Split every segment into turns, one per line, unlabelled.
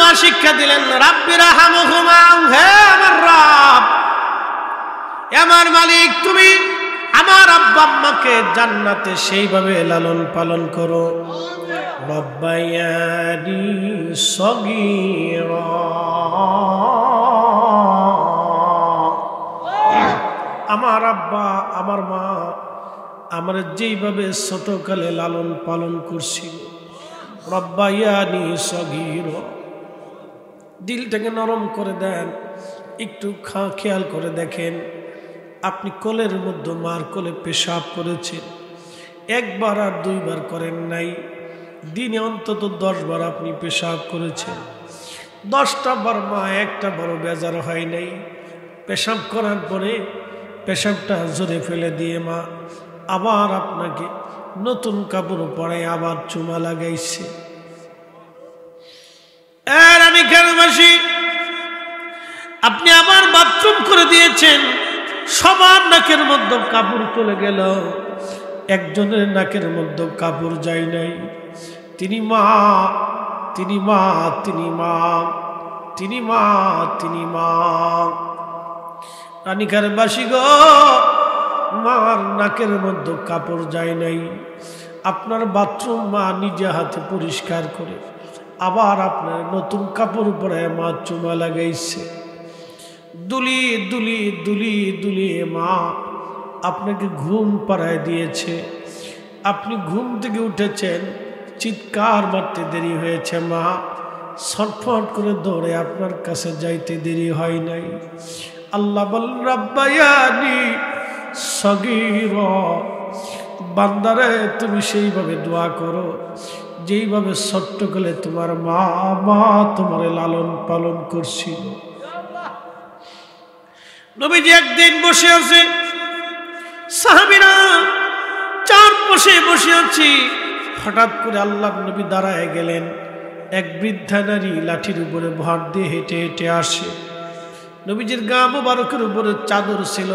দোয়া শিক্ষা দিলেন, রাব্বির হামহুমা, হে আমার রব, আমার মালিক, তুমি আমার আব্বা আম্মাকে জান্নাতে সেইভাবে লালন পালন করো। রব্বায়ানি সগীরা, আমার আব্বা আমার মা আমার যেইভাবে ছোটকালে লালন পালন করছিল, রব্বায়ানি সগীরা, দিলটাকে নরম করে দেন। একটু খেয়াল করে দেখেন, আপনি কোলের মধ্যে মার কোলে পেশাব করেছেন, একবার আর দুইবার করেন নাই, দিনে অন্তত 10 বার আপনি পেশাব করেছেন। 10টা বার মা একটা বড় বেজার হয় নাই। পেশাব করার পরে পেশাবটা জোরে ফেলে দিয়ে মা আবার আপনাকে নতুন কাপড় পরায় আবার চুমা লাগাইছে। আমি কেনবাসী, আপনি আবার বাথরুম করে দিয়েছেন, সবার নাকের মধ্যে কাপড় চলে গেল, একজনের নাকের মধ্যে কাপড় যায় নাই। তিনি মা, তিনি মা, তিনি মা, তিনি মা, তিনি মা। রানীখার বাসী গো, মার নাকের মধ্যে কাপড় যায় নাই, আপনার বাথরুম মা নিজে হাতে পরিষ্কার করে আবার আপনার নতুন কাপড় পরে মা চুমা লাগাইছে। দুলিয়ে দুলিয়ে দুলিয়ে দুলিয়ে মা আপনাকে ঘুম পাড়ায় দিয়েছে। আপনি ঘুম থেকে উঠেছেন, চিৎকার মারতে দেরি হয়েছে, মা ছটফট করে দৌড়ে আপনার কাছে যাইতে দেরি হয় নাই। আল্লাহ বলেন, রাব্বায়ানি সগীরা, বান্দারে তুমি সেইভাবে দোয়া করো যেইভাবে ছোট্টকালে তোমার মা তোমার লালন পালন করছিল। নবীজি একদিন বসে আছে, সাহাবীরা চারপাশে বসে আছি, হঠাৎ করে আল্লাহর নবী দাঁড়ায় গেলেন। এক বৃদ্ধা নারী লাঠির উপরে ভর দিয়ে হেঁটে হেঁটে আসে। নবীজির গা মোবারকের উপরে চাদর ছিল,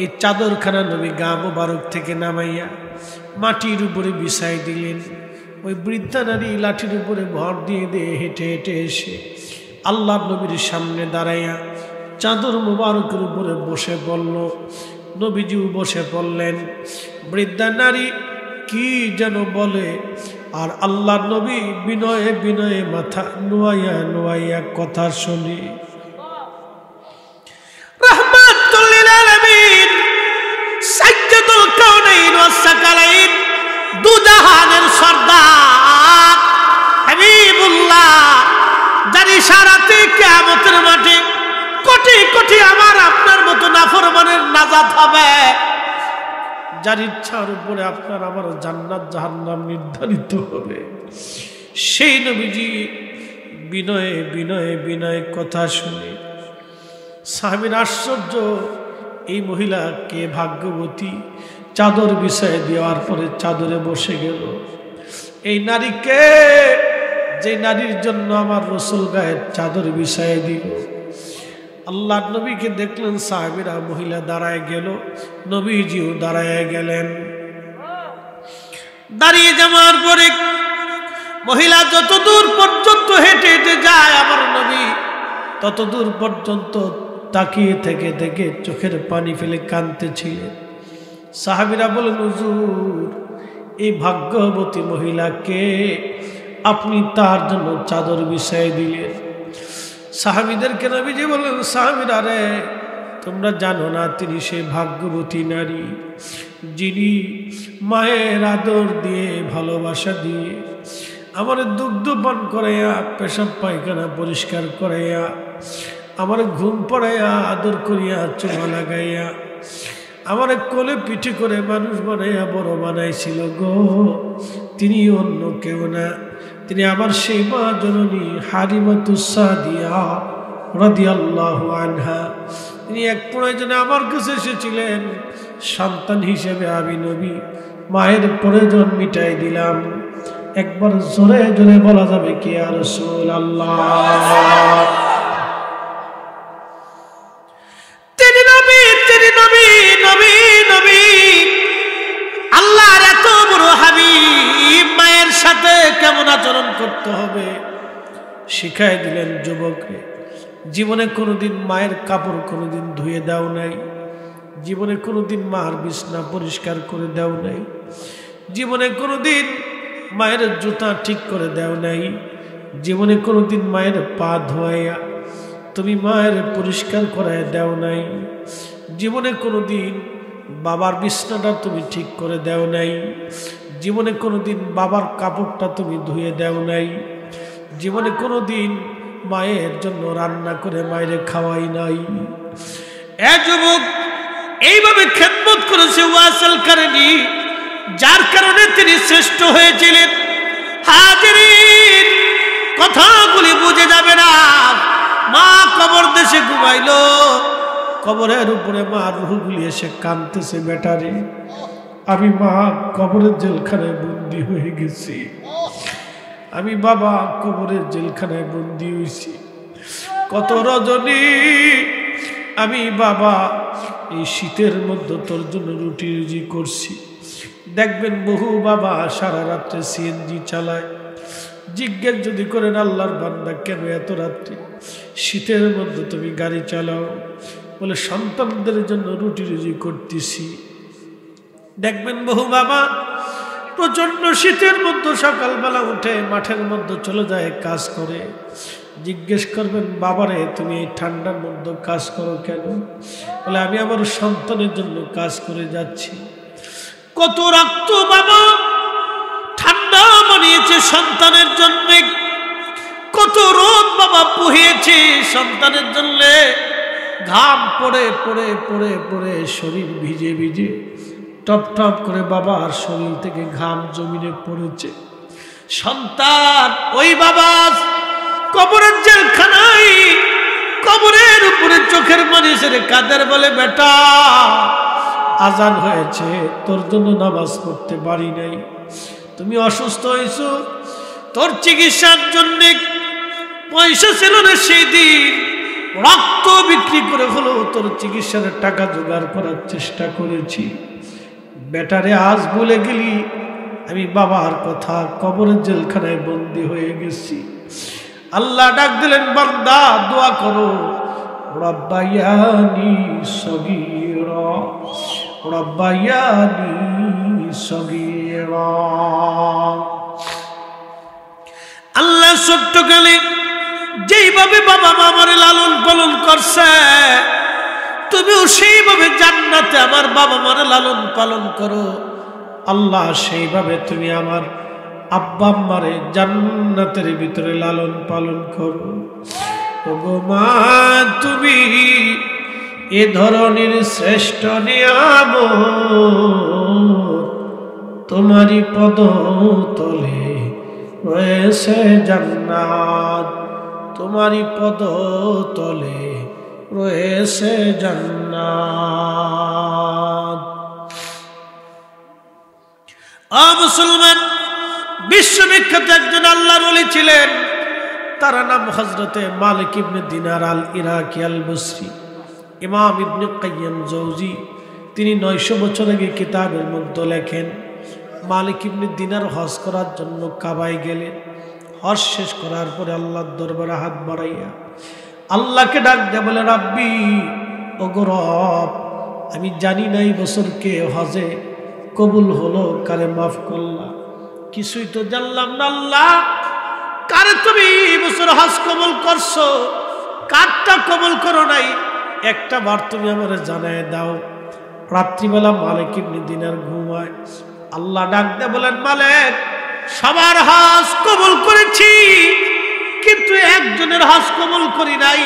এই চাদরখানা নবী গা মোবারক থেকে নামাইয়া মাটির উপরে বিছাই দিলেন। ওই বৃদ্ধা নারী লাঠির উপরে ভর দিয়ে দিয়ে হেঁটে হেঁটে এসে আল্লাহর নবীর সামনে দাঁড়াইয়া চাদর মোবারকের উপরে বসে পড়ল। নবীজিও বসে পড়লেন। বৃদ্ধা নারী কি যেন বলে, আর আল্লাহর নবী বিনয়ে বিনয়ে মাথা নোয়াইয়া নোয়াইয়া কথা শুনি। রাহমাতুল লিল আলামিন, সাজ্জাদুল কাউনাইন ওয়াস সাকালাইন, দুজাহানের সরদার হাবিবুল্লাহ, যার ইশারাতে কিয়ামতের মাঠে কোটি কোটি আমার আপনার মতো নাফরমানের নাজাত হবে, যার ইচ্ছার উপরে আপনার আমার জান্নাত জাহান্নাম নির্ধারিত হবে, সেই নবীজি বিনয়ে বিনয়ে বিনয়ে কথা শুনে সাহাবীর আশ্চর্য, এই মহিলা কে ভাগ্যবতী, চাদর বিছায় দেওয়ার পরে চাদরে বসে গেল। এই নারীকে, যে নারীর জন্য আমার রাসূল গায়ের চাদর বিছায় দিল। আল্লাহর নবীকে দেখলেন, সাহাবীরা, মহিলা দাঁড়ায় গেল, নবীজিও দাঁড়ায় গেলেন। দাঁড়িয়ে যাওয়ার পরে মহিলা যত দূর পর্যন্ত হেঁটে হেঁটে যায়, আমার নবী তত দূর পর্যন্ত তাকিয়ে থেকে থেকে চোখের পানি ফেলে কাঁদতেছিলেন। সাহাবীরা বলেন, হুজুর, এই ভাগ্যবতী মহিলাকে আপনি তার জন্য চাদর বিছায় দিলেন। সাহাবীদেরকে নবীজি বললেন, সাহাবীরা রে, তোমরা জানো না তিনি সেই ভাগ্যবতী নারী যিনি মায়ের আদর দিয়ে ভালোবাসা দিয়ে আমার দুগ্ধ পান করাইয়া, পেশাব পায়খানা পরিষ্কার করাইয়া, আমার ঘুম পড়াইয়া, আদর করিয়া, চুমা লাগাইয়া, আমার কোলে পিঠে করে মানুষ বানাইয়া বড় বানাইছিল গো। তিনি অন্য কেউ না, তিনি আমার সেই মা জননী হালিমাতুস সাদিয়া রাদিয়াল্লাহু আনহা। তিনি এক প্রয়োজনে আমার কাছে এসেছিলেন, সন্তান হিসেবে আমি নবী মায়ের প্রয়োজন মিটাই দিলাম। একবার জোরে জোরে বলা যাবে কি, ইয়া রাসূলুল্লাহ। তিনি নবী, তিনি নবী, নবী নবী, আল্লাহর এত বড় হাবিব, মায়ের সাথে কেমন আচরণ করতে হবে শিখাই দিলেন যুবকরে, জীবনে কোনোদিন মায়ের কাপড় কোনোদিন ধুয়ে দাও নাই, জীবনে কোনোদিন মার বিছনা পরিষ্কার করে দাও নাই, জীবনে কোনোদিন মায়ের জুতা ঠিক করে দাও নাই, জীবনে কোনোদিন মায়ের পা ধোয়াইয়া তুমি মায়ের পরিষ্কার করায় দাও নাই, জীবনে কোনোদিন বাবার বিছনাটা তুমি ঠিক করে দাও নাই, জীবনে কোনোদিন বাবার কাপড়টা তুমি ধুয়ে দাও নাই, জীবনে কোনোদিন মায়ের জন্য রান্না করে মায়ের খাওয়াই নাই। এ যুবক, এইভাবে খেদমত করেছে ওয়াসিল কারনী, যার কারণে তিনি শ্রেষ্ঠ হয়েছিলেন। হাজিরিন, কথাগুলি বুঝে যাবে না। মা কবর দেশে ঘুমাইলো, কবরের উপরে মা রুহগুলি এসে কাঁদতেছে, বেটারে আমি মা কবরের জেলখানায় বন্দী হয়ে গেছি, আমি বাবা কবরের জেলখানায় বন্দী হয়েছি, কত রজনী আমি বাবা এই শীতের মধ্যে তোর জন্য রুটি রুজি করছি। দেখবেন বহু বাবা সারা রাত্রে সিএনজি চালায়, জিজ্ঞেস যদি করেন আল্লাহর বান্দা কেন এত রাত্রে শীতের মধ্যে তুমি গাড়ি চালাও, বলে সন্তানদের জন্য রুটি রুজি করতেছি। দেখবেন বহু বাবা প্রচন্ড শীতের মধ্যে সকালবেলা উঠে মাঠের মধ্যে চলে যায় কাজ করে, জিজ্ঞেস করবেন বাবারে তুমি এই ঠান্ডার মধ্যে কাজ করো কেন, বলে আমি আমার সন্তানের জন্য কাজ করে যাচ্ছি। কত রক্ত বাবা ঠান্ডা বানিয়েছে সন্তানের জন্য, কত রোদ বাবা পুহিয়েছে সন্তানের জন্য, ঘাম পড়ে পড়ে পড়ে পড়ে শরীর ভিজে ভিজে টপ টপ করে বাবার শরীর থেকে ঘাম জমিনে পড়েছে। সন্তান ওই বাবা কবরের জেলখানায়, কবরের উপরে চোখের পানি ছেড়ে কাদের, বলে বেটা আজান হয়েছে, তোর জন্য নামাজ পড়তে পারি নাই, তুমি অসুস্থ হয়েছো, তোর চিকিৎসার জন্য পয়সা ছিল না, সেই দিন রক্ত বিক্রি করে হলো তোর চিকিৎসার টাকা জোগাড় করার চেষ্টা করেছি। বেটারে আজ বলে গেলি আমি বাবার কথা, কবরের জেলখানায় বন্দী হয়ে গেছি। আল্লাহ ডাক দিলেন, বান্দা দোয়া করো, রব্বায়ানি সগীরা, রব্বায়ানি সগীরা। আল্লাহ ছোট্টকালে যেইভাবে বাবা মা আমারে লালন পালন করছে, তুমিও সেইভাবে জান্নাতে আমার বাবা মারে লালন পালন করো। আল্লাহ সেইভাবে তুমি আমার আব্বা আম্মারে জান্নাতের ভিতরে লালন পালন করো। ওগো মা, তুমি এ ধরনের শ্রেষ্ঠ নিয়ামত, তোমারই পদ তলে রয়েছে জান্নাত, তোমারই পদ তলে রয়েছে জান্নাত। মুসলমান, বিশ্ববিখ্যাত একজন আল্লাহর ওলি ছিলেন, তার নাম হযরতে মালিক ইবনে দিনার আল ইরাকি আল বসরি। ইমাম ইবনে কাইয়্যিম জৌজি তিনি 900 বছর আগে কিতাবের মধ্যে লেখেন, মালিক ইবনে দিনার হজ করার জন্য কাবায় গেলেন। হজ শেষ করার পরে আল্লাহর দরবারে হাত বাড়াইয়া আল্লাহকে ডাক দিয়ে বলে, রাব্বি, ওগো রব, আমি জানি না এই বছর কে হজে কবুল হলো, কারে মাফ করলাম, কিছুই তো জানলাম না। আল্লাহ, কারে তুমি এই বছর হজ কবুল করছো, কারটা কবুল করো নাই, একটা বার তুমি আমারে জানায় দাও। রাত্রিবেলা মালিক ইবনে দিনার ঘুমায়। আল্লাহ ডাক দিয়ে বলেন, মালিক, সবার হজ কবুল করেছি, কিন্তু একজনের হজ কবুল করি নাই।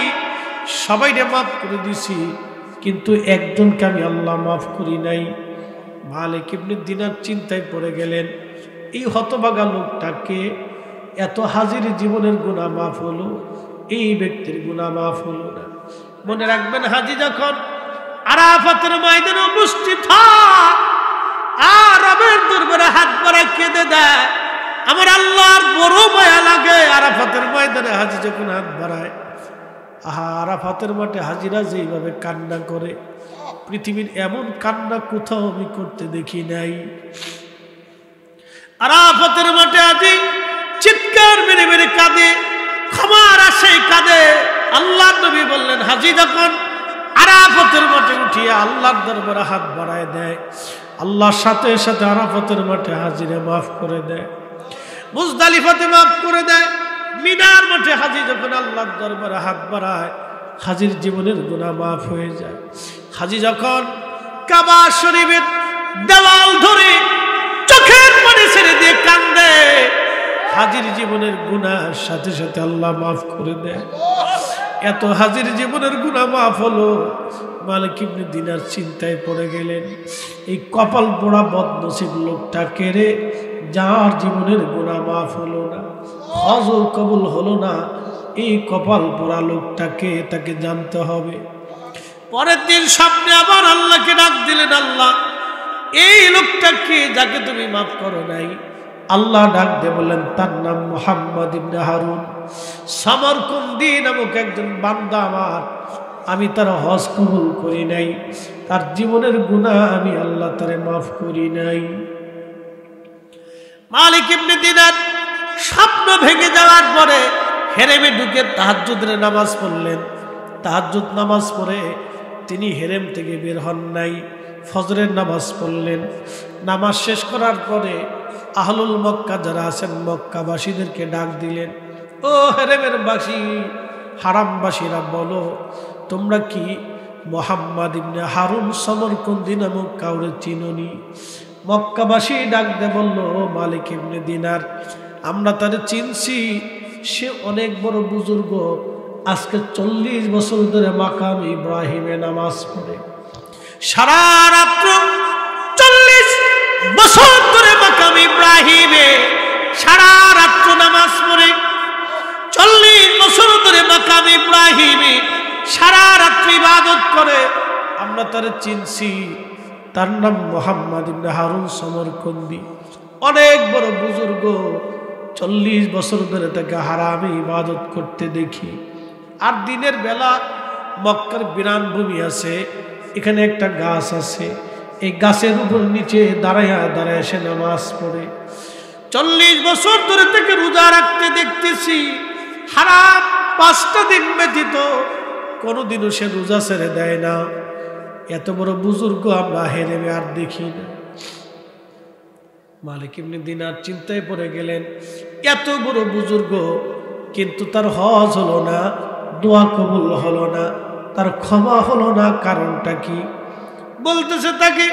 সবাইকে মাফ করে দিছি, কিন্তু একজনকে আমি আল্লাহ মাফ করি নাই। মালিক ইবনে দিনার চিন্তায় পড়ে গেলেন, এই হতভাগা লোকটাকে এত হাজির জীবনের গুনাহ মাফ হলো, এই ব্যক্তির গুনাহ মাফ হলো না। মনে রাখবেন, হাজি যখন আরাফাতের ময়দানে উপস্থিত হয় আর রবের দরবারে হাত বাড়ায় কেঁদে দেয়, আমার আল্লাহর বড় মায়া লাগে। আরাফাতের ময়দানে হাজি যখন হাত বাড়ায়, আরাফাতের মাঠে হাজিরা যেইভাবে কান্না করে, পৃথিবীর এমন কান্না কোথাও আমি করতে দেখি নাই। আরাফাতের মাঠে হাজি চিৎকার মেরে মেরে কাঁদে, ক্ষমা সময় কাঁদে। আল্লাহর নবী বললেন, হাজি যখন আরাফাতের মাঠে উঠিয়া আল্লাহর দরবারে হাত বাড়ায় দেয়, আল্লাহর সাথে সাথে আরাফাতের মাঠে হাজিরে মাফ করে দেয়, মুজদালিফাতে মাফ করে দেয়। মিনার মাঠে হাজি যখন আল্লাহর দরবারে হাত বাড়ায়, হাজির জীবনের গুনাহ মাফ হয়ে যায়। হাজি যখন কাবা শরীফের দেওয়াল ধরে চোখের পানি ছেড়ে দিয়ে কান্দে, হাজির জীবনের গুনাহের সাথে সাথে আল্লাহ মাফ করে দেয়। এত হাজির জীবনের গুনাহ মাফ হলো, মালিক ইবনে দিনার চিন্তায় পড়ে গেলেন, এই কপাল পোড়া বদনসিব লোকটা কেড়ে যার জীবনের গুনাহ মাফ হলো না, হজও কবুল হলো না, এই কপাল পোড়া লোকটাকে তাকে জানতে হবে। পরের দিন সামনে আবার আল্লাহকে ডাক দিলেন, আল্লাহ এই লোকটাকে যাকে তুমি মাফ করো নাই। আল্লাহ ডাক দিয়ে বললেন, তার নাম মুহাম্মদ ইবনে হারুন, সামরকন্দি নামক একজন বান্দা আমার, আমি তার হজ কবুল করি নাই, তার জীবনের গুনাহ আমি আল্লাহ তারে মাফ করি নাই। মালিক ইবনে দিনার স্বপ্ন ভেঙে যাওয়ার পরে হেরেমে ঢুকে তাহাজ্জুদের নামাজ পড়লেন। তাহাজ্জুদ নামাজ পড়ে তিনি হেরেম থেকে বের হন নাই, ফজরের নামাজ পড়লেন। নামাজ শেষ করার পরে আহলুল মক্কা যারা আছেন মক্কাবাসীদেরকে ডাক দিলেন, ও হেরেমের বাসী, হারামবাসীরা বলো, তোমরা কি মুহাম্মদ ইবনে হারুন সমরকন্দি নামক কাউরে চিনোনি? মক্কাবাসী ডাক দিয়ে বলল, মালিক ইবনে দিনার, আমরা তারে চিনছি, সে অনেক বড় বুজুর্গ, আজকে 40 বছর ধরে মাকাম ইব্রাহিমে নামাজ পড়ে, সারা রাত্র 40 বছর ধরে মাকাম ইব্রাহিমে সারা রাত্র নামাজ পড়ে, 40 বছর ধরে মাকাম ইব্রাহিমে সারা রাত্রি ইবাদত করে, আমরা তারে চিনছি, তার নাম মুহাম্মদ ইবনে হারুন সমরকন্দি, অনেক বড় বুজুর্গ, 40 বছর ধরে তাকে হারামে ইবাদত করতে দেখি। আর দিনের বেলা মক্কার বিরান ভূমি আছে, এখানে একটা গাছ আছে, এই গাছের উপর নিচে দাঁড়ায়া দাঁড়ায় সে নামাজ পড়ে। 40 বছর ধরে তাকে রোজা রাখতে দেখতেছি, হারাম 5টা দিন ব্যতীত কোনোদিনও সে রোজা ছেড়ে দেয় না। এত বড় বুজুর্গ আমরা হেরেমে আর দেখি না। মালিক ইবনে দিনার চিন্তায় পড়ে গেলেন, এত বড় বুজুর্গ, কিন্তু তার হজ হলো না, দোয়া কবুল হলো না, তার ক্ষমা হলো না, কারণটা কি? বলতেছে, তাকে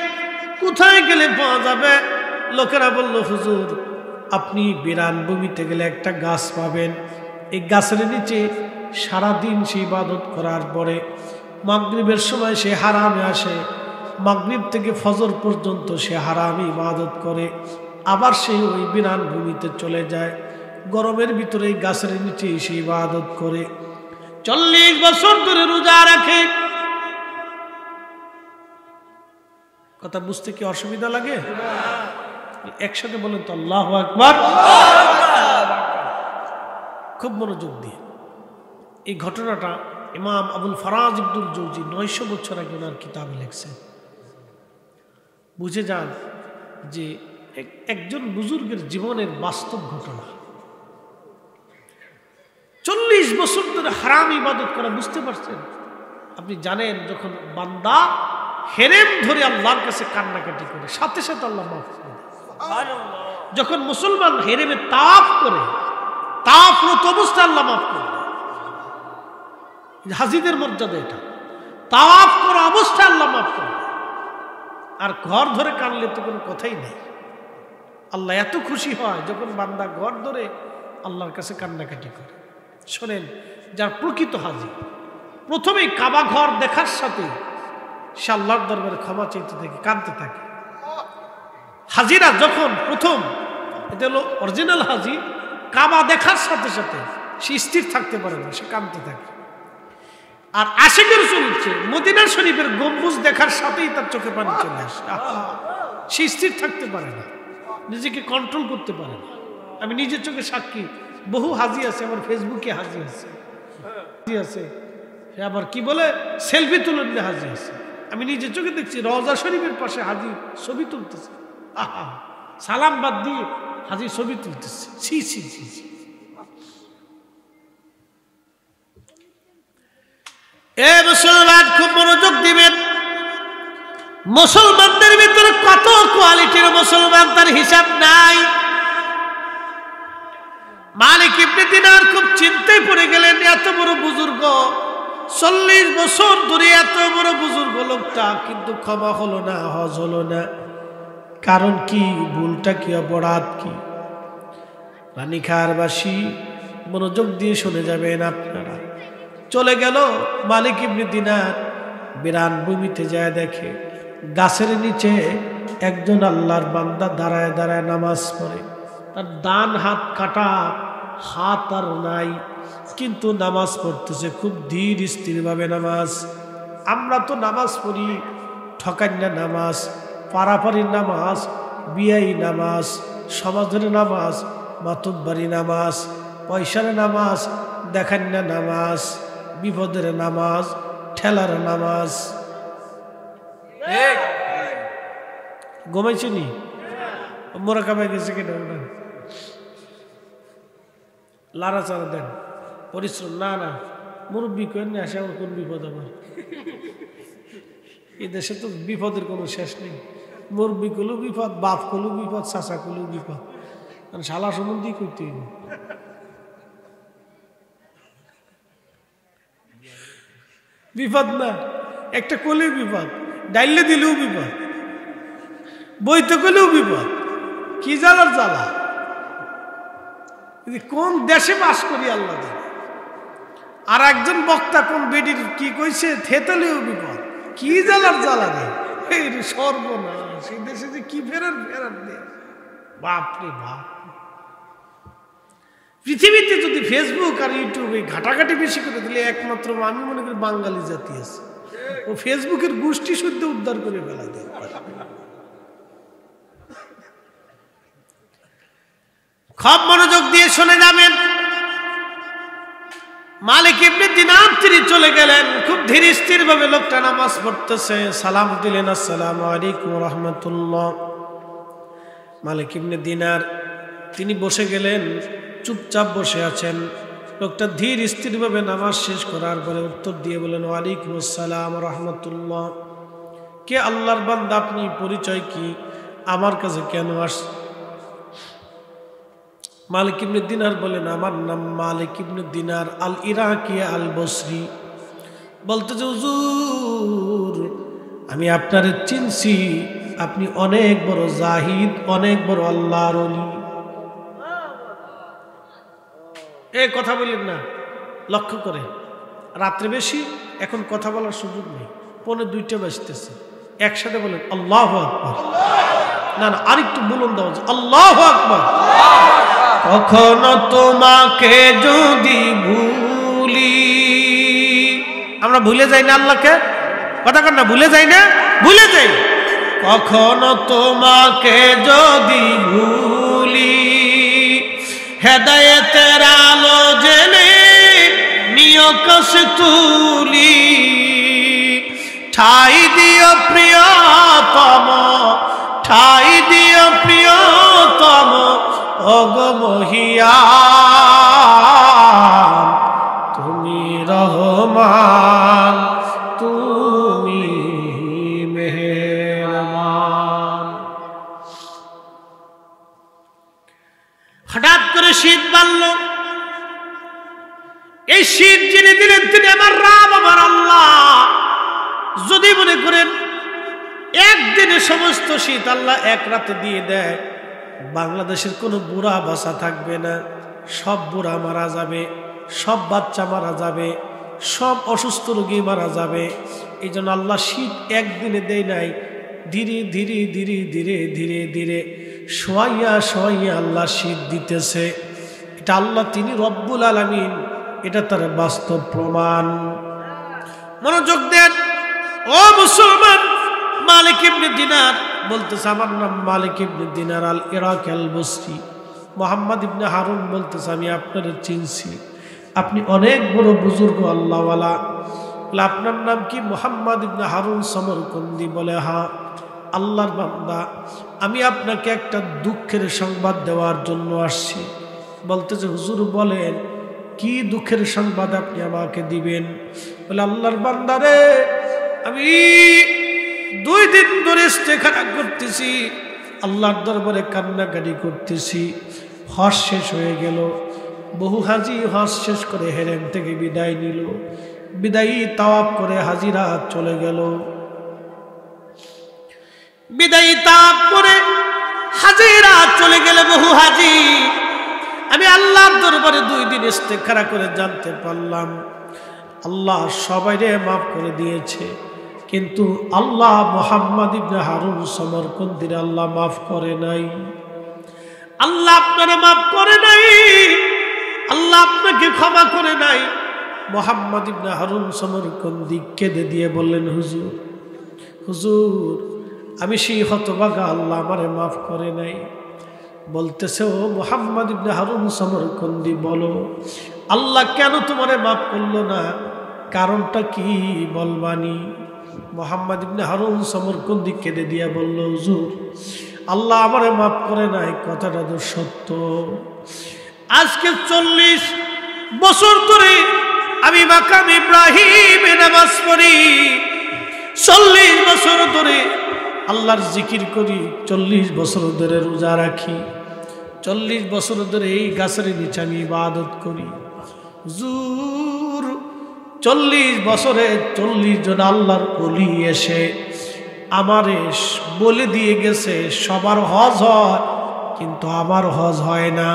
কোথায় গেলে পাওয়া যাবে? লোকেরা বলল, হুজুর আপনি বিরান ভূমিতে গেলে একটা গাছ পাবেন, এই গাছের নিচে সারাদিন সে ইবাদত করার পরে মাগরিবের সময় সে হারামে আসে, মাগরিব থেকে ফজর পর্যন্ত সে হারামে ইবাদত করে, আবার সে ওই বিরান ভূমিতে চলে যায়, গরমের ভিতরে এই গাছের নিচে সে ইবাদত করে, 40 বছর ধরে রোজা রাখে। কথা বুঝতে কি অসুবিধা লাগে? একসাথে বলেন তো আল্লাহু আকবার। খুব মনোযোগ দিয়ে এই ঘটনাটা ইমাম আবুল ফারাজ ইবনুল জৌজি 900 বছর আগে ওনার কিতাবে লিখছেন। বুঝে যান যে একজন বুজুর্গের জীবনের বাস্তব ঘটনা। 40 বছর ধরে হারাম ইবাদত করা, বুঝতে পারছেন? আপনি জানেন যখন বান্দা হেরেম ধরে আল্লাহর কাছে কান্নাকাটি করে, সাথে সাথে আল্লাহ মাফ করে দেয়। যখন মুসলমান হেরেমে তাওয়াফ করে, তাওয়াফরত অবস্থায় আল্লাহ মাফ করে দেয়। হাজিদের মর্যাদা এটা, তাওয়াফ করা অবস্থায় আল্লাহ মাফ করে দেয়। আর ঘর ধরে কানলে তো কোনো কথাই নেই। আল্লাহ এত খুশি হয় যখন বান্দা ঘর ধরে আল্লাহর কাছে কান্নাকাটি করে। শোনেন, যার প্রকৃত হাজি প্রথমেই কাবা ঘর দেখার সাথে সে আল্লাহর দরবারে ক্ষমা চাইতে থাকে, কাঁদতে থাকে। হাজিরা যখন প্রথম, এটা হলো অরিজিনাল হাজি, কাবা দেখার সাথে সাথে সে স্থির থাকতে পারে না, সে কাঁদতে থাকে। আর আশিকে রাসূল হচ্ছে মদিনা শরীফের গম্বুজ দেখার সাথেই তার চোখে পানি চলে আসে, সে স্থির থাকতে পারে না, নিজেকে কন্ট্রোল করতে পারে না। আমি নিজের চোখে সাক্ষী, বহু হাজি আছে, আমার ফেসবুকে হাজি আছে, সে আবার কি বলে সেলফি তুলেন হাজি আছে। আমি নিজের চোখে দেখছি রওজা শরীফের পাশে হাজি ছবি তুলতেছে, আহা, সালাম বাদ দিয়ে হাজি ছবি তুলতেছে। ছি ছি ছি ছি। এ মুসলমান খুব মনোযোগ দিবেন। মুসলমানদের ভিতরে কত কোয়ালিটির মুসলমান তার হিসাব নাই। মালিক ইবনে দিনার খুব চিন্তায় পড়ে গেলেন, এত বড় বুজুর্গ, 40 বছর ধরে এত বড় বুজুর্গ লোকটা, কিন্তু ক্ষমা হলো না, হজ হলো না। কারণ কি? ভুলটা কি? অপরাধ কি? রানীখারবাসী মনোযোগ দিয়ে শুনে যাবেন আপনারা। চলে গেল মালিক ইবনে দিনার, বিরান ভূমিতে যায় দেখে গাছের নিচে একজন আল্লাহর বান্দা দাঁড়ায় দাঁড়ায় নামাজ পড়ে। তার ডান হাত কাটা, হাত আর নাই, কিন্তু নামাজ পড়তেছে খুব ধীর স্থিরভাবে নামাজ। আমরা তো নামাজ পড়ি ঠকান্যা নামাজ, পারাপারির নামাজ, বিয়াই নামাজ, সমাজের নামাজ, মাতুব্বারি নামাজ, পয়সার নামাজ, দেখান্যা নামাজ, বিপদের নামাজ, ঠেলার নামাজ। ঘুমাইছে নি? মোরা কামাই গেছে কিনা? লাড়াচাড়া দেন, পরিশ্রম না না, মুরব্বী কেন আসে, আমার কোন বিপদ? আমার এই দেশে তো বিপদের কোনো শেষ নেই। মুরব্বী কলু বিপদ, বাপ কলু বিপদ, চাচা কলু বিপদ, শালা সম্বন্ধেই করতে বিপদ না। একটা কলেও বিপদ, ডাইলে দিলেও বিপদ, বইতে গেলেও বিপদ। কি জ্বালার জ্বালা! কোন দেশে বাস করি আল্লাহ জানে। আর একজন বক্তা কোন বেডির কি কইছে, থেতলেও বিপদ। কি জ্বালার জ্বালা রে, সর্বনাশ! এই দেশে যে কি ফেরার দেয়, বাপরে বাপ! পৃথিবীতে যদি ফেসবুক আর ইউটিউবে ঘাটাঘাটি বেশি করে দিলে একমাত্র আমি মনে করি বাঙালি জাতি আছে, ও ফেসবুকের গোষ্ঠী শুদ্ধ উদ্ধার করে ফেলা দেয়। খুব মনোযোগ দিয়ে শুনে যাবেন। মালিক ইবনে দিনার তিনি চলে গেলেন, খুব ধীর স্থির ভাবে লোকটা নামাজ পড়তেছে। সালাম দিলেন, আসসালামু আলাইকুম রাহমাতুল্লাহ। মালিক ইবনে দিনার তিনি বসে গেলেন, চুপচাপ বসে আছেন। লোকটা ধীর স্থির ভাবে নামাজ শেষ করার পরে উত্তর দিয়ে বলেন, ওয়ালাইকুম আসসালাম রাহমাতুল্লাহ। কে আল্লাহর বান্দা আপনি? পরিচয় কি? আমার কাছে কেন আসছেন? মালিক ইবনে দিনার বলেন, আমার নাম মালিক ইবনে দিনার আল ইরাকি আল বসরি। বলতেছে, হুজুর আমি আপনারে চিনছি, আপনি অনেক বড় জাহিদ, অনেক বড় আল্লাহর ওলি। এই কথা বললেন না, লক্ষ্য করে। রাত্রে বেশি, এখন কথা বলার সুযোগ নেই, 1:45 বাজতেছে। একসাথে বলেন আল্লাহু আকবার। না না, আরেকটু বলুন দাও, আল্লাহু আকবার। কখনো তোমাকে যদি ভুলি, আমরা ভুলে যাই না আল্লাহকে? কথা কর না, ভুলে যাই না? ভুলে যাই। কখনো তোমাকে যদি ভুলি, হেদায়েতের আলো জেনে নিয় কষ্টুলি, ঠাই দিও প্রিয়তম, ঠাই দিও প্রিয়তম, ওগো মহিয়ান তুমি রহমান, তুমি মেহেরবান। হঠাৎ করে শীত বাড়ল। এই শীত যিনি দিলেন তিনি আমার রাব, আমার আল্লাহ। যদি মনে করেন একদিনে সমস্ত শীত আল্লাহ এক রাতে দিয়ে দেয়, বাংলাদেশের কোনো বুড়া বাসা থাকবে না, সব বুড়া মারা যাবে, সব বাচ্চা মারা যাবে, সব অসুস্থ রোগী মারা যাবে। এই জন্য আল্লাহ শীত একদিনে দেয় নাই, ধীরে ধীরে ধীরে ধীরে ধীরে ধীরে সোয়াইয়া সোয়াইয়া আল্লাহ শীত দিতেছে। এটা আল্লাহ, তিনি রব্বুল আলামিন, এটা তার বাস্তব প্রমাণ। মনোযোগ দেন ও মুসলমান। মালিক ইবনে দিনার বলতেছে, আমার নাম মালিক ইবনে দিনার আল ইরাকি আল বসরি। মুহাম্মদ ইবনে হারুন বলতেছে, আমি আপনারে চিনছি, আপনি অনেক বড় বুজুর্গ আল্লাহওয়ালা। বলে, আপনার নাম কি? মুহাম্মদ ইবনে হারুন সমরকন্দি। বলে, হ্যাঁ। আল্লাহর বান্দা, আমি আপনাকে একটা দুঃখের সংবাদ দেওয়ার জন্য আসছি। বলতেছে, হুজুর বলেন কি দুঃখের সংবাদ আপনি আমাকে দিবেন? বলে আল্লাহর বান্দারে, আমি 2 দিন ধরে ইস্তেখারা করতেছি, আল্লাহর দরবারে কান্নাকাটি করতেছি। হজ শেষ হয়ে গেল, বহু হাজি হজ শেষ করে হেরেম থেকে বিদায় নিল, বিদায়ী তাওয়াফ করে হাজিরা চলে গেল। বিদায়ী তাওয়াফ করে হাজিরা চলে গেলে বহু হাজি, আমি আল্লাহর দরবারে 2 দিন ইস্তেখারা করে জানতে পারলাম আল্লাহ সবাইরে মাফ করে দিয়েছে, কিন্তু আল্লাহ মুহাম্মদ ইবনে হারুন সমরকন্দির আল্লাহ মাফ করে নাই। আল্লাহ আপনারে মাফ করে নাই, আল্লাহ আপনাকে ক্ষমা করে নাই। মুহাম্মদ ইবনে হারুন সমরকন্দি কেঁদে দিয়ে বললেন, হুজুর হুজুর, আমি সেই হতভাগা, আল্লাহ আমারে মাফ করে নাই। বলতেছে, ও মুহাম্মদ ইবনে হারুন সমরকন্দি, বলো আল্লাহ কেন তোমারে মাফ করলো না? কারণটা কি বলবানি? মুহাম্মদ ইবনে হারুন সমরকন্দি কেঁদে দিয়া বলল, হুজুর, আল্লাহ আমারে মাফ করে নাই, কথাটা তো সত্য। আজকে 40 বছর ধরে আমি মাকাম ইব্রাহিমে নামাজ পড়ি, 40 বছর ধরে আল্লাহর জিকির করি, 40 বছর ধরে রোজা রাখি, 40 বছর ধরে এই গাছের নিচে আমি ইবাদত করি। হুজুর, 40 বছরে 40 জন আল্লাহর ওলি এসে আমারে বলে দিয়ে গেছে সবার হজ হয়, কিন্তু আমার হজ হয় না।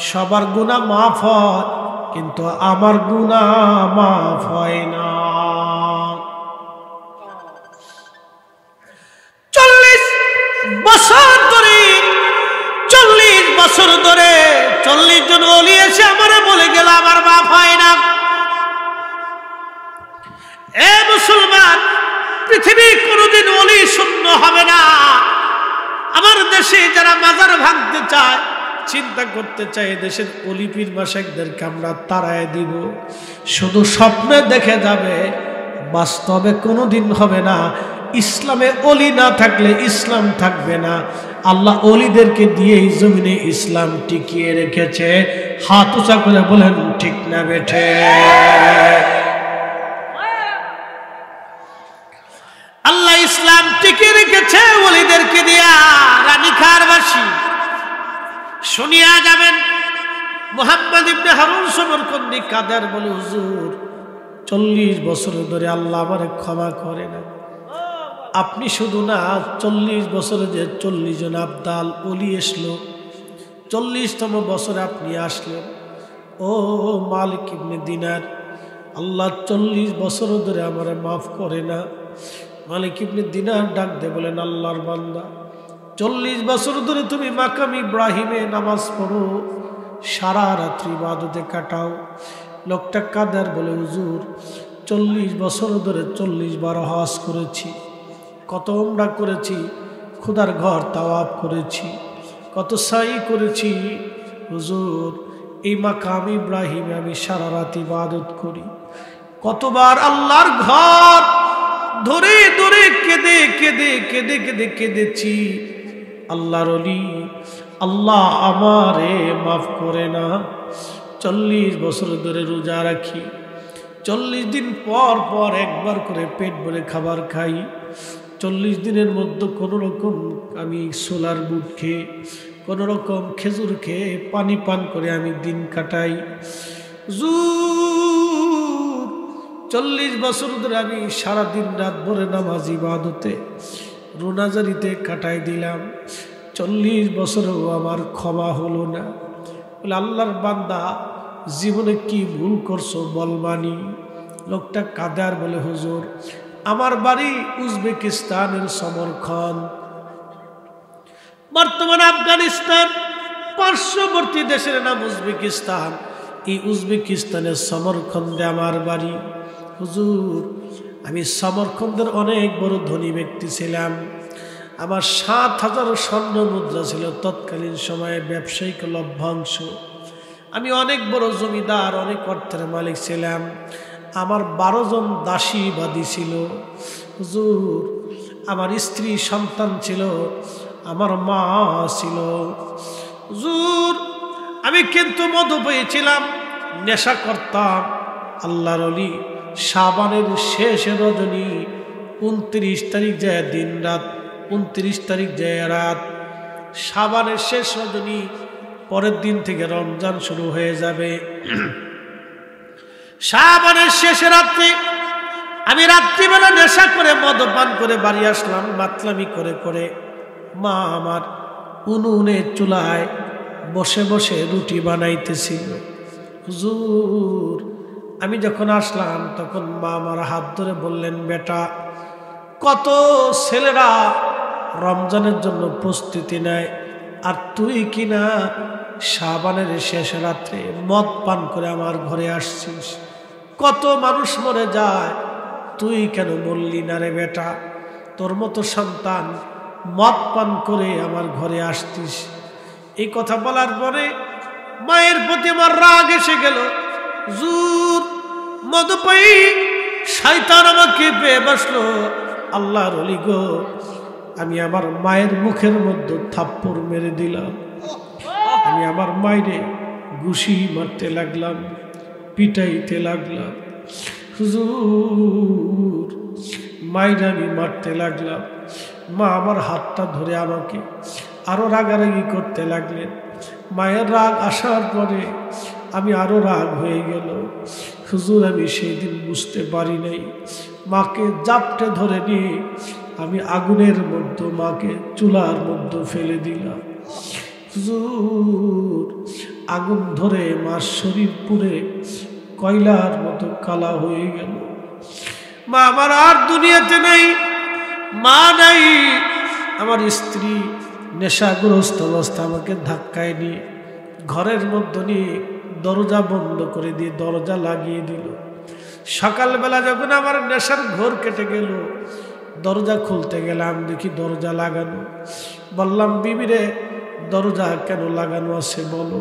সবার গুনাহ মাফ হয়, কিন্তু আমার গুনাহ মাফ হয় না। 40 বছর ধরে 40 জন ওলি এসে আমারে বলে গেল আমার মাফ হয় না। এ মুসলমান, পৃথিবী কোনোদিন ওলি শূন্য হবে না। আমার দেশে যারা মাজার ভাঙতে চায়, চিন্তা করতে চায়, দেশের ওলি পীর মাশায়েখদেরকে আমরা তাড়ায় দিব। শুধু স্বপ্নে দেখে যাবে, বাস্তবে কোনোদিন হবে না। ইসলামে ওলি না থাকলে ইসলাম থাকবে না। আল্লাহ ওলিদেরকে দিয়ে এই জমিনে ইসলাম টিকিয়ে রেখেছে। হাত উঁচা করে বলেন ঠিক না বেঠে? আল্লাহ ইসলাম টিকিয়ে রেখেছে ওলিদেরকে দিয়া। রানীখারবাসী শুনিয়া যাবেন, মুহাম্মদ ইবনে হারুন সমরকন্দি কাদের বলে, হুজুর 40 বছর ধরে আল্লাহ আমারে ক্ষমা করে না। আপনি শুধু না, 40 বছরে যে 40 জন আবদাল ওলি এসলো, 40তম বছরে আপনি আসলেন। ও মালিক ইবনে দিনার, আল্লাহ 40 বছর ধরে আমারে মাফ করে না। মালিক ইবনে দিনার ডাক দিয়ে বলেন, আল্লাহর বান্দা, 40 বছর ধরে তুমি মাকাম ইব্রাহিমে নামাজ পড়ো, সারা রাত্রি ইবাদতে কাটাও। লোকটা কাদের বলে, হুজুর 40 বছর ধরে 40 বার হজ করেছি, কত উমরা করেছি, খোদার ঘর তাওয়াফ করেছি, কত সাই করেছি। হুজুর, এই মাকাম ইব্রাহিমে আমি সারা রাত ইবাদত করি, কতবার আল্লাহর ঘর ধরে ধরে কেঁদে কেঁদে কেঁদে কেঁদে কেঁদেছি। আল্লাহর ওলি, আল্লাহ আমারে মাফ করে না। 40 বছর ধরে রোজা রাখি, 40 দিন পর পর একবার করে পেট ভরে খাবার খাই। 40 দিনের মধ্যে কোনো রকম আমি সোলার বুট খেয়ে, কোনো রকম খেজুর খেয়ে, পানি পান করে আমি দিন কাটাই। 40 বছর ধরে আমি সারাদিন রাত ভরে নামাজ ইবাদতে রোনাজারিতে কাটাই দিলাম। 40 বছরেও আমার ক্ষমা হলো না। বলে, আল্লাহর বান্দা, জীবনে কি ভুল করছো বলবানি? লোকটা কাদার বলে, হুজুর, আমার বাড়ি উজবেকিস্তানের সমরখন্দ, বর্তমানে আফগানিস্তান, পার্শ্ববর্তী দেশের নাম উজবেকিস্তান। এই উজবেকিস্তানের সমরখন্দে আমার বাড়ি। হুজুর, আমি সমরখন্দের অনেক বড় ধনী ব্যক্তি ছিলাম। আমার 7,000 স্বর্ণ মুদ্রা ছিল তৎকালীন সময়ে, ব্যবসায়িক লভ্যাংশ। আমি অনেক বড় জমিদার, অনেক অর্থের মালিক ছিলাম। আমার 12 জন দাসী বাদী ছিল। হুজুর, আমার স্ত্রী সন্তান ছিল, আমার মা ছিল। হুজুর, আমি কিন্তু মধু পেয়েছিলাম, নেশা করতাম। আল্লাহর ওলি শাবানের শেষ রজনী 29 তারিখ যায় দিন রাত, 29 তারিখ যায় রাত, শাবানের শেষ রজনী, পরের দিন থেকে রমজান শুরু হয়ে যাবে। শাবানের শেষ রাত্রে আমি রাত্রিবেলা নেশা করে মদপান করে বাড়ি আসলাম, মাতলামি করে করে। মা আমার উনুনে চুলায় বসে বসে রুটি বানাইতেছিল। হুজুর আমি যখন আসলাম তখন মা আমার হাত ধরে বললেন, বেটা, কত ছেলেরা রমজানের জন্য প্রস্তুতি নেয়, আর তুই কিনা শাবানের শেষ রাত্রে মদ পান করে আমার ঘরে আসছিস। কত মানুষ মরে যায়, তুই কেন বললি না রে বেটা? তোর মতো সন্তান মদ পান করে আমার ঘরে আসতিস। এই কথা বলার পরে মায়ের প্রতি আমার রাগ এসে গেল। হুজুর মদপায়ী শয়তান আমাকে পেয়ে বসলো। আল্লাহর ওলি গো, আমি আমার মায়ের মুখের মধ্যে থাপ্পড় মেরে দিলাম। আমি আমার মায়েরে ঘুষি মারতে লাগলাম, পিটাইতে লাগলাম। হুজুর মায়ের আমি মারতে লাগলাম। মা আমার হাতটা ধরে আমাকে আরো রাগারাগি করতে লাগলেন। মায়ের রাগ আসার পরে আমি আরো রাগ হয়ে গেল। হুজুর আমি সেই দিন বুঝতে পারি নাই, মাকে জাপটে ধরে নিয়ে আমি আগুনের মধ্যে মাকে চুলার মধ্যে ফেলে দিলাম। হুজুর আগুন ধরে মার শরীর পুড়ে কয়লার মতো কালা হয়ে গেল। মা আমার আর দুনিয়াতে নেই, মা নাই। আমার স্ত্রী নেশাগ্রস্ত অবস্থা আমাকে ধাক্কায় নিয়ে ঘরের মধ্যে নিয়ে দরজা বন্ধ করে দিয়ে দরজা লাগিয়ে দিল। সকালবেলা যখন আমার নেশার ঘোর কেটে গেল, দরজা খুলতে গেলাম, দেখি দরজা লাগানো। বললাম, বিবিরে দরজা কেন লাগানো আছে বলো?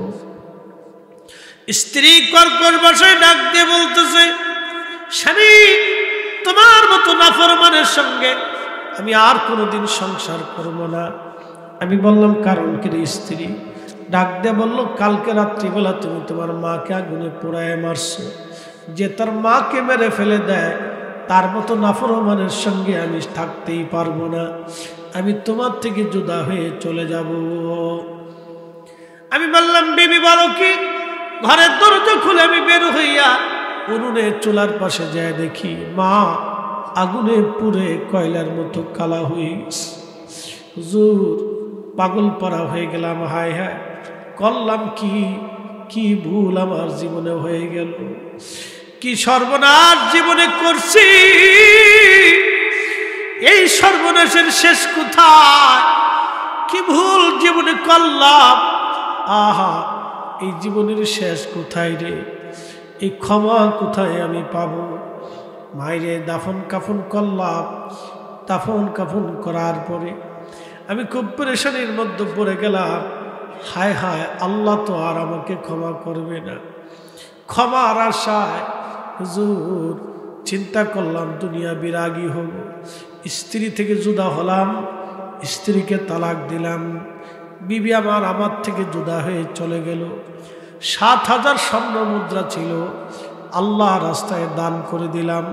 স্ত্রী কর্কশ ভাষায় ডাক দিয়ে বলতেছে, স্বামী তোমার মতো নাফরমানের সঙ্গে আমি আর কোনোদিন সংসার করব না। আমি বললাম, কারণ কি রে? স্ত্রী ডাক দিয়ে বলল, কালকে রাত্রিবেলা তুমি তোমার মাকে আগুনে পোড়ায় মারছো। যে তার মাকে মেরে ফেলে দেয় তার মতো নাফরমানের সঙ্গে আমি থাকতেই পারবো না। আমি তোমার থেকে জুদা হয়ে চলে যাব। আমি বললাম, বিবি বলো কি? ঘরের দরজা খুলে আমি বের হইয়া উনুনে চুলার পাশে যায় দেখি মা আগুনে পুড়ে কয়লার মতো কালা হয়ে গেছে। হুজুর পাগল পাড়া হয়ে গেলাম। হায় হায় করলাম কি, কি ভুল আমার জীবনে হয়ে গেল, কি সর্বনাশ জীবনে করছি। এই সর্বনাশের শেষ কোথায়? কি ভুল জীবনে করলাম। আহা এই জীবনের শেষ কোথায় রে? এই ক্ষমা কোথায় আমি পাবো? মায়েরে দাফন কাফন করলাম। দাফন কাফন করার পরে আমি খুব পেরেশানির মধ্যে পড়ে গেলাম। হায় হায় আল্লাহ তো আর আমাকে ক্ষমা করবে না। ক্ষমার আশায় হুজুর চিন্তা করলাম দুনিয়া বিরাগী হব। স্ত্রী থেকে জুদা হলাম, স্ত্রীকে তালাক দিলাম। বিবি আমার থেকে জুদা হয়ে চলে গেল। ৭,০০০ স্বর্ণ মুদ্রা ছিল, আল্লাহ রাস্তায় দান করে দিলাম,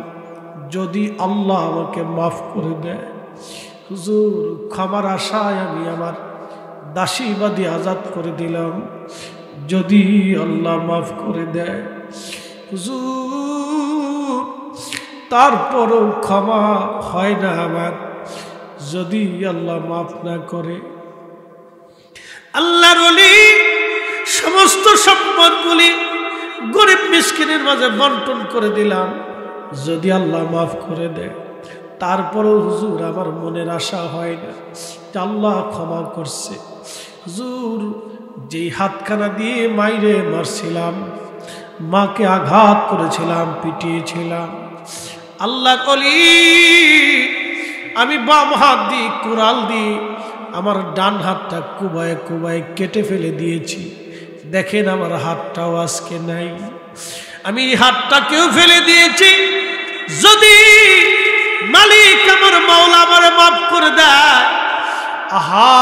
যদি আল্লাহ আমাকে মাফ করে দেয়। হুজুর ক্ষমার আশায় আমি আমার দাসীবাদী আজাদ করে দিলাম, যদি আল্লাহ মাফ করে দেয়। হুজুর তারপরও ক্ষমা হয় না আমার, যদি আল্লাহ মাফ না করে। আল্লাহর ওলি সমস্ত সম্পদগুলি গরিব মিসকিনের মাঝে বন্টন করে দিলাম, যদি আল্লাহ মাফ করে দেয়। তারপরও হুজুর আমার মনের আশা হয় না যে আল্লাহ ক্ষমা করছে। হুজুর যেই হাতখানা দিয়ে মাইরে মারছিলাম, মাকে আঘাত করেছিলাম, পিটিয়েছিলাম, আল্লাহর ওলি আমি বাম হাত দিয়ে কুড়াল দিয়ে আমার ডান হাতটা কুবায় কুবায় কেটে ফেলে দিয়েছি। দেখেন আমার হাতটাও আজকে নাই। আমি হাতটাকেও ফেলে দিয়েছি, যদি মালিক আমার মাওলা আমারে মাফ করে দেয়। আহা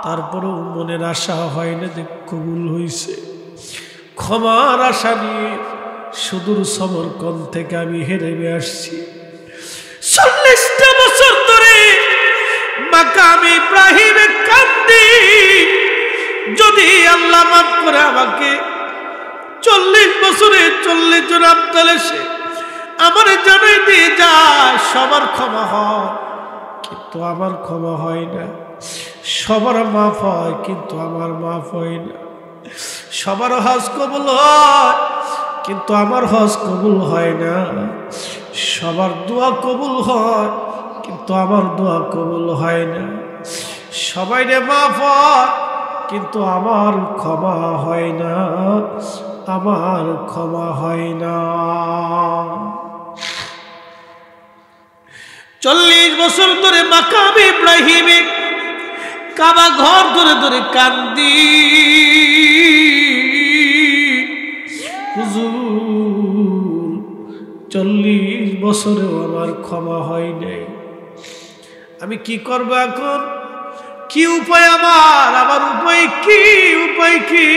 তারপরেও মনের আশা হয় না যে কবুল হয়েছে। ক্ষমার আশা নিয়ে সুদূর সমরকন্দ থেকে আমি হেরে আসছি। 40টা বছর ধরে মাকামে ইব্রাহিমে কান্দি, যদি আল্লাহ মাফ করে আমাকে 40 বছরে 40 জন আব্দাল এসে আমার জানাই দিয়ে যায় সবার ক্ষমা হয়, কিন্তু আমার ক্ষমা হয় না। সবার মাফ হয় কিন্তু আমার মাফ হয় না। সবার হজ কবুল হয় কিন্তু আমার হজ কবুল হয় না। সবার দোয়া কবুল হয় কিন্তু আমার দোয়া কবুল হয় না। সবাইরে মাফ হয় কিন্তু আমার ক্ষমা হয় না, আমার ক্ষমা হয় না। 40 বছর ধরে মাকামে ইব্রাহিমে কাবা ঘর ধরে ধরে কান্দি, হুজুর 40 বছরেও আমার ক্ষমা হয় নাই। আমি কি করব এখন? কি উপায় আমার? আমার উপায় কি? উপায় কি?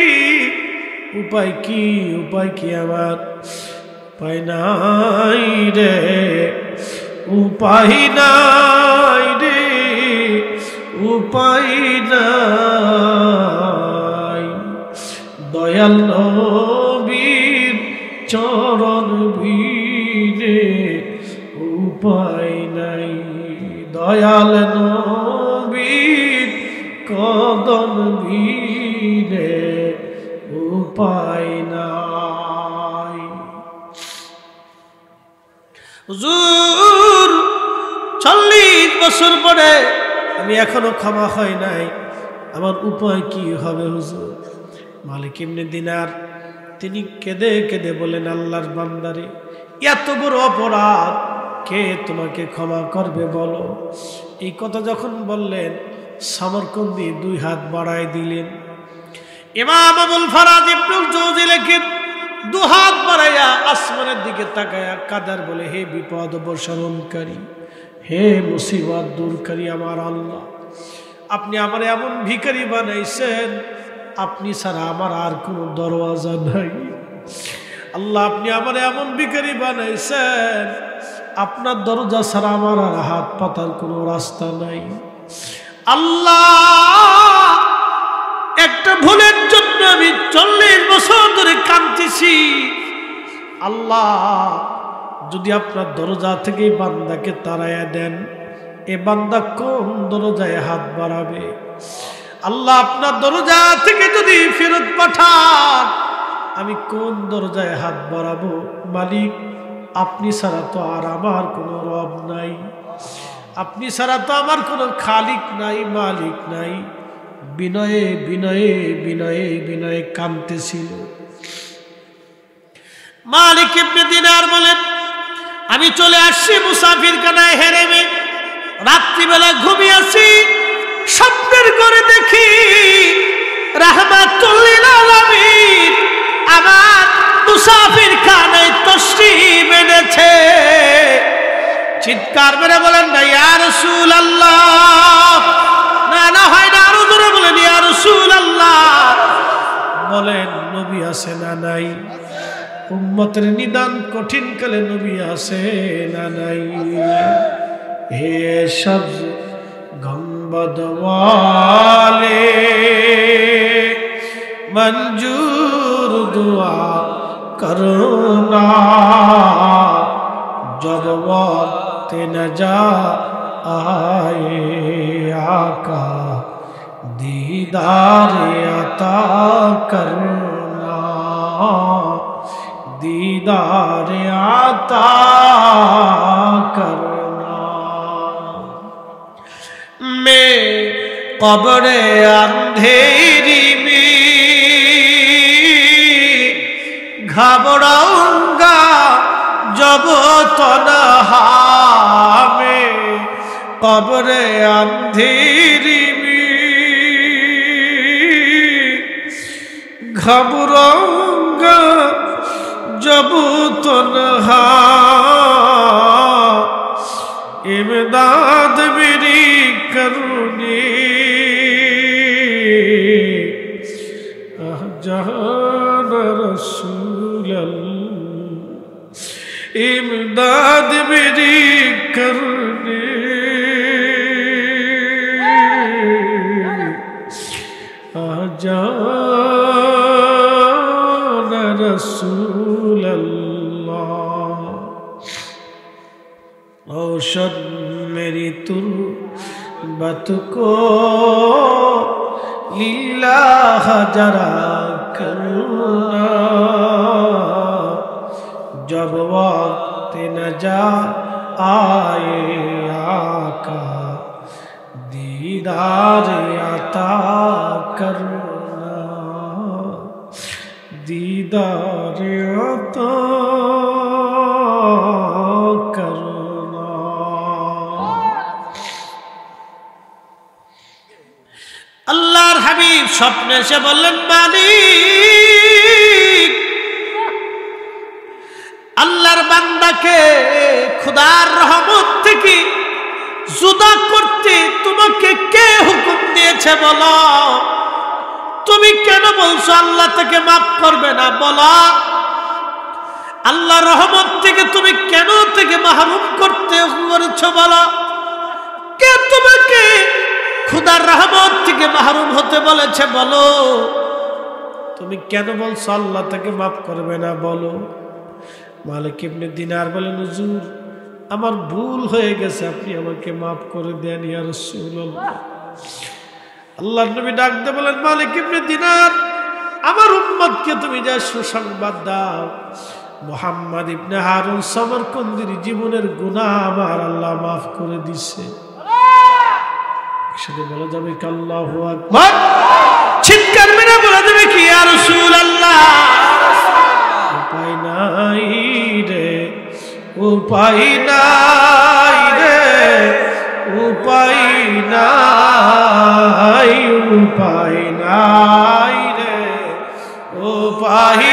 উপায় কি? উপায় কি আমার? উপায় নাই রে, উপায় নাই রে, উপায় নাই। দয়াল নবীর চরণ ভিড়ে উপায় নাই। দয়াল নবীর কদম ভিড়ে উপায় নাই। হুজুর 40 বছর পরে আমি এখনো ক্ষমা হয় নাই, আমার উপায় কি হবে হুজুর? মালিক ইবনে দিনার তিনি কেঁদে কেঁদে বলেন, আল্লাহর বান্দারে, এত বড় অপরাধ কে তোমাকে ক্ষমা করবে বলো? এই কথা যখন বললেন, সমরকন্দি 2 হাত বাড়ায় দিলেন। ইমাম আবুল ফারাজ ইবনুল জৌজি লেখেন, 2 হাত বাড়াইয়া আসমানের দিকে তাকায়া কাদার বলে, হে বিপদ অপসারণকারী, হে মুসিবত দূরকারী আমার আল্লাহ, আপনি আমার এমন ভিখারি বানাইছেন, আপনি ছাড়া আমার আর কোনো দরওয়াজা নাই। আল্লাহ, আপনি আমার এমন ভিখারি বানাইছেন, আপনার দরজা ছাড়া আমার আর হাত পাতার কোনো রাস্তা নাই। আল্লাহ, একটা ভুলের জন্য আমি 40 বছর ধরে কাঁদতেছি। আল্লাহ, যদি আপনার দরজা থেকে বান্দাকে তাড়াইয়া দেন, এ বান্দা কোন দরজায় হাত বাড়াবে? আল্লাহ, আপনার দরজা থেকে যদি ফেরত পাঠান, আমি কোন দরজায় হাত বাড়াবো? মালিক, আপনি ছাড়া তো আর আমার কোনো রব নাই, আপনি ছাড়া তো আমার কোনো খালিক নাই, মালিক নাই। বিনয়ে বিনয়ে বিনয়ে বিনয়ে কাঁদতেছিল। মালিক ইবনে দিনার বলেন, আমি চলে আসছি মুসাফির খানায় হেরেমে, রাত্রিবেলা ঘুমিয়ে আছি, স্বপ্নের ঘরে দেখি রাহমাতুল লিল আলামিন আমার মুসাফির খানায় তাশরীফ এনেছে। চিৎকার মেরে বলেন, না ইয়া রাসূলুল্লাহ, না না হয় না, আরো জোরে বলেন, ইয়া রাসূলুল্লাহ। বলেন, নবী আছে না নাই? উম্মতের নিদান কঠিন কালে নবী আছে না নাই? হে সব গম্বদ ওয়ালে মঞ্জুর দুআ করনা, जब वक्त नजा आए आका दीदार अता करना, दीदार अता करना। मैं कब्र अंधेरी में घबराऊंगा जब तन्हा में, कब्र अंधेरी में घबराऊंगा जब तन्हा, इमदाद मेरी करूनी जहान इमदाद मेरी करने आ जाना रसूल अल्लाह औशद मेरी तुर्बत को लिल्लाह जरा करना जब वक्त न जा आए आका दीदार अता करना दीदार अता करना। अल्लाहर हबीब स्वप्ने से बोलेन मालिक আল্লাহর বান্দাকে খোদার রহমত থেকে জুদা করতে তোমাকে কে হুকুম দিয়েছে বলো? তুমি কেন বলছো আল্লাহ থেকে মাফ করবে না? বলো আল্লাহর রহমত থেকে তুমি কেন থেকে মাহরুম করতে করেছো? বলো কে তোমাকে খোদার রহমত থেকে মাহরুম হতে বলেছে? বলো তুমি কেন বলছো আল্লাহ থেকে মাফ করবে না? বলো। মালিক ইবনে দিনার বলেন হুজুর আমার ভুল হয়ে গেছে, আপনি আমাকে মাফ করে দেন ইয়া রাসূলুল্লাহ। আল্লাহর নবী ডাক দিয়ে বলেন মালিক ইবনে দিনার আমার উম্মতকে তুমি যা সুসংবাদ দাও মুহাম্মদ ইবনে হারুন সমরকন্দির জীবনের গুনাহ আমার আল্লাহ মাফ করে দিয়েছে। একসাথে বলা যাবে কি আল্লাহু আকবার? চিৎকার মেরে বলা যাবে কি ইয়া রাসূলুল্লাহ? উপায় নাই রে উপায় নাই রে উপায় নাই উপায় নাই রে উপায়